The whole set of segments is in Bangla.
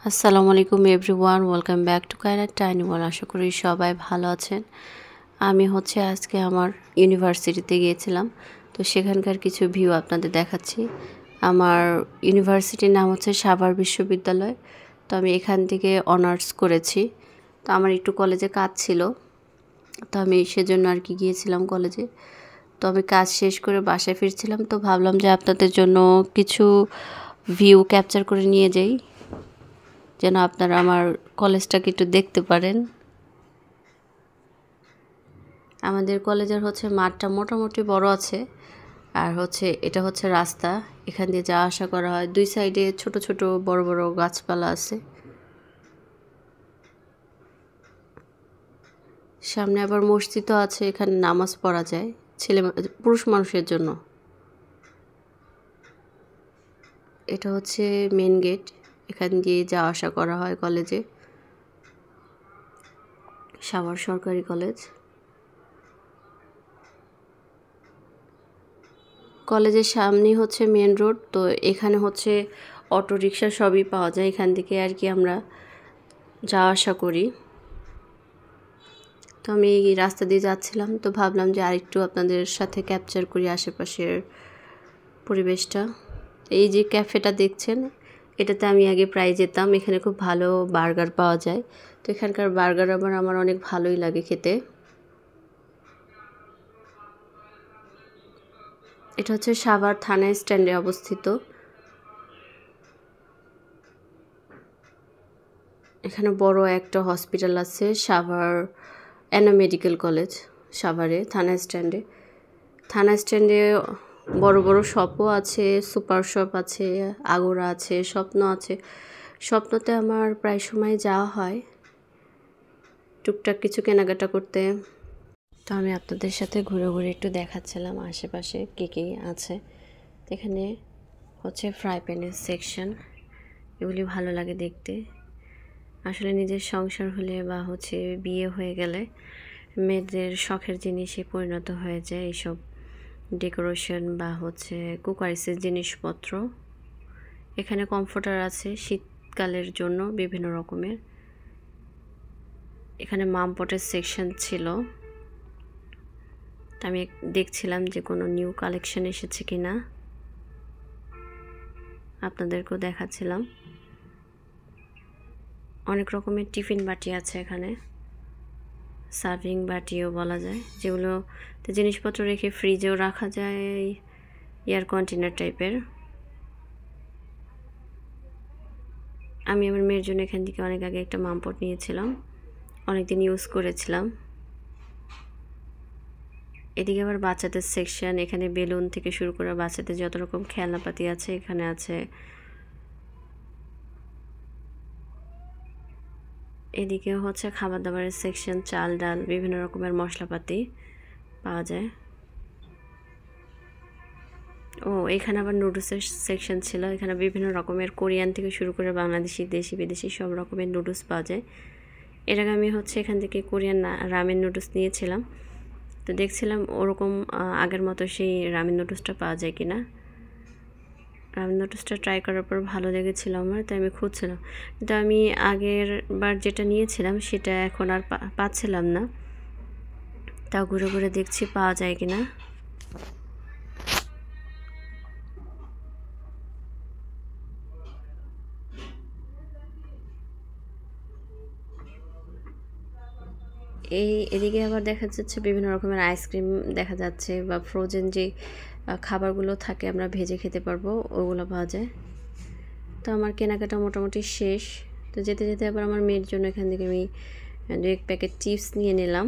আসসালামু আলাইকুম everyone, welcome back to Kairat tiny world. আশা করি সবাই ভালো আছেন। আমি আজকে আমার ইউনিভার্সিটিতে গিয়েছিলাম, তো সেখানকার কিছু ভিউ আপনাদের দেখাচ্ছি। আমার ইউনিভার্সিটির নাম সাভার বিশ্ববিদ্যালয়। তো আমি এখান থেকে অনার্স করেছি। তো আমার একটু কলেজে কাজ ছিল, তো আমি সেজন্য আর কি গিয়েছিলাম কলেজে। তো আমি কাজ শেষ করে বাসায় ফিরছিলাম, তো ভাবলাম যে আপনাদের জন্য কিছু ভিউ ক্যাপচার করে নিয়ে যাই, যেন আপনারা আমার কলেজটাকে একটু দেখতে পারেন। আমাদের কলেজের মাঠটা মোটামুটি বড় আছে, আর এটা রাস্তা। এখান দিয়ে যাওয়া আসা করা হয়। দুই সাইডে ছোট ছোট বড় বড় গাছপালা আছে। সামনে আবার মসজিদও আছে, এখানে নামাজ পড়া যায় পুরুষ মানুষের জন্য। এটা মেন গেট, এখান দিয়ে যাওয়া আসা করা হয় কলেজে। সাভার সরকারি কলেজ। কলেজের সামনেই মেন রোড। তো এখানে অটো রিক্সা সবই পাওয়া যায়, এখান থেকে আর কি আমরা যাওয়া আসা করি। তো আমি এই রাস্তা দিয়ে যাচ্ছিলাম, তো ভাবলাম যে আরেকটু আপনাদের সাথে ক্যাপচার করি আশেপাশের পরিবেশটা। এই যে ক্যাফেটা দেখছেন, এটাতে আমি আগে প্রায় যেতাম। এখানে খুব ভালো বার্গার পাওয়া যায়, তো এখানকার বার্গার আমার অনেক ভালোই লাগে খেতে। এটা সাভার থানা স্ট্যান্ডে অবস্থিত। এখানে বড় একটা হসপিটাল আছে, সাভার এনা মেডিকেল কলেজ, সাভারে থানা স্ট্যান্ডে। থানা স্ট্যান্ডে বড় বড় শপও আছে, সুপার শপ আছে, আগোরা আছে, স্বপ্ন আছে। স্বপ্নতে আমার প্রায় সময় যাওয়া হয় টুকটাক কিছু কেনাকাটা করতে। তো আমি আপনাদের সাথে ঘুরে ঘুরে একটু দেখাচ্ছিলাম আশেপাশে কী কী আছে। এখানে ফ্রাই প্যানের সেকশন, এগুলি ভালো লাগে দেখতে। আসলে নিজের সংসার হলে বা বিয়ে হয়ে গেলে মেয়েদের শখের জিনিসে পরিণত হয়ে যায় এইসব ডেকোরেশন বা কুকারিসের জিনিসপত্র। এখানে কমফোর্টার আছে শীতকালের জন্য বিভিন্ন রকমের। এখানে মামপটের সেকশন ছিল, আমি দেখছিলাম যে কোনো নিউ কালেকশন এসেছে কিনা, আপনাদেরকেও দেখাচ্ছিলাম। অনেক রকমের টিফিন বাটি আছে এখানে, সার্ভিং বাটিও বলা যায়, যেগুলো জিনিসপত্র রেখে ফ্রিজেও রাখা যায়, এয়ার কন্টেনার টাইপের। আমি আমার মেয়ের জন্য এখান থেকে অনেক আগে একটা মামপট নিয়েছিলাম, অনেকদিন ইউজ করেছিলাম। এদিকে আবার বাচ্চাদের সেকশন, এখানে বেলুন থেকে শুরু করে বাচ্চাদের যত রকম খেলনাপাতি আছে এখানে আছে। এদিকে খাবার দাবারের সেকশন, চাল ডাল বিভিন্ন রকমের মশলাপাতি পাওয়া যায়। এখানে আবার নুডলসের সেকশন ছিল, এখানে বিভিন্ন রকমের কোরিয়ান থেকে শুরু করে বাংলাদেশি, দেশি বিদেশি সব রকমের নুডলস পাওয়া যায়। এর আগে আমি এখান থেকে কোরিয়ান রামেন নুডলস নিয়েছিলাম, তো দেখছিলাম ওরকম আগের মতো সেই রামেন নুডলসটা পাওয়া যায় কিনা। রামেন নুডলসটা ট্রাই করার পর ভালো লেগেছিল আমার, তাই আমি খুঁজছিলাম। কিন্তু আমি আগের বার যেটা নিয়েছিলাম সেটা এখন আর পাচ্ছিলাম না, তাও ঘুরে ঘুরে দেখছি পাওয়া যায় কিনা। এদিকে আবার দেখা যাচ্ছে বিভিন্ন রকমের আইসক্রিম দেখা যাচ্ছে, বা ফ্রোজেন যে খাবারগুলো থাকে আমরা ভেজে খেতে পারবো, ওগুলো পাওয়া যায়। তো আমার কেনাকাটা মোটামুটি শেষ। তো যেতে যেতে আবার আমার মেয়ের জন্য এখান থেকে আমি 2 প্যাকেট চিপস নিয়ে নিলাম।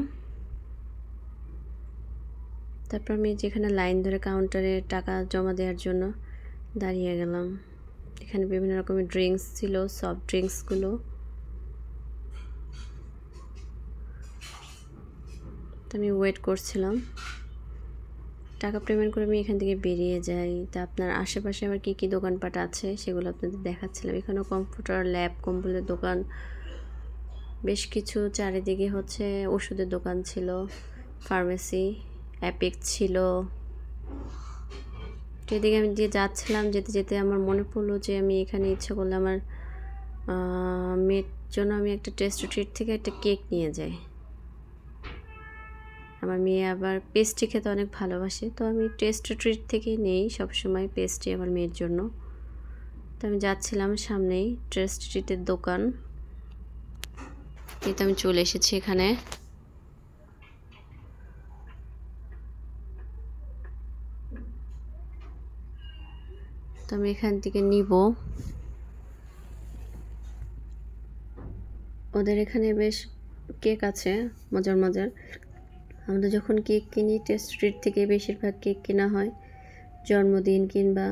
তারপর আমি যেখানে লাইন ধরে কাউন্টারে টাকা জমা দেওয়ার জন্য দাঁড়িয়ে গেলাম। এখানে বিভিন্ন রকমের ড্রিঙ্কস ছিল, সফট ড্রিঙ্কসগুলো। তো আমি ওয়েট করছিলাম, টাকা পেমেন্ট করে আমি এখান থেকে বেরিয়ে যাই। তা আপনার আশেপাশে আমার কী কী দোকানপাট আছে সেগুলো আপনাদের দেখাচ্ছিলাম। এখানেও কম্পিউটার ল্যাব, কম্পিউটার দোকান বেশ কিছু, চারিদিকে ওষুধের দোকান ছিল, ফার্মেসি, অ্যাপেক ছিল। এদিকে আমি যে যাচ্ছিলাম, যেতে যেতে আমার মনে পড়লো যে আমি এখানে ইচ্ছে করলে আমার মেয়ের জন্য আমি একটা টেস্ট ট্রিট থেকে একটা কেক নিয়ে যাই। আমার মেয়ে আবার পেস্ট্রি খেতে অনেক ভালোবাসে, তো আমি টেস্ট ট্রিট থেকেই নেই সবসময় পেস্ট্রি আমার মেয়ের জন্য। তো আমি যাচ্ছিলাম সামনেই টেস্ট ট্রিটের দোকান, কিন্তু আমি চলে এসেছি এখানে। তো আমি এখান থেকে নিব। ওদের এখানে বেশ কেক আছে মজার মজার। আমরা যখন কেক কিনি টেস্ট ট্রিট থেকে বেশিরভাগ কেক কেনা হয় জন্মদিন কিংবা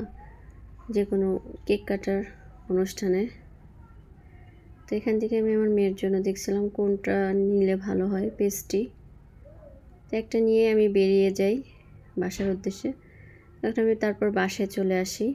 যে কোনো কেক কাটার অনুষ্ঠানে। তো এখান থেকে আমি আমার মেয়ের জন্য দেখছিলাম কোনটা নিলে ভালো হয় পেস্ট্রি। তো একটা নিয়ে আমি বেরিয়ে যাই বাসার উদ্দেশ্যে। এখন আমি তারপর বাসায় চলে আসি।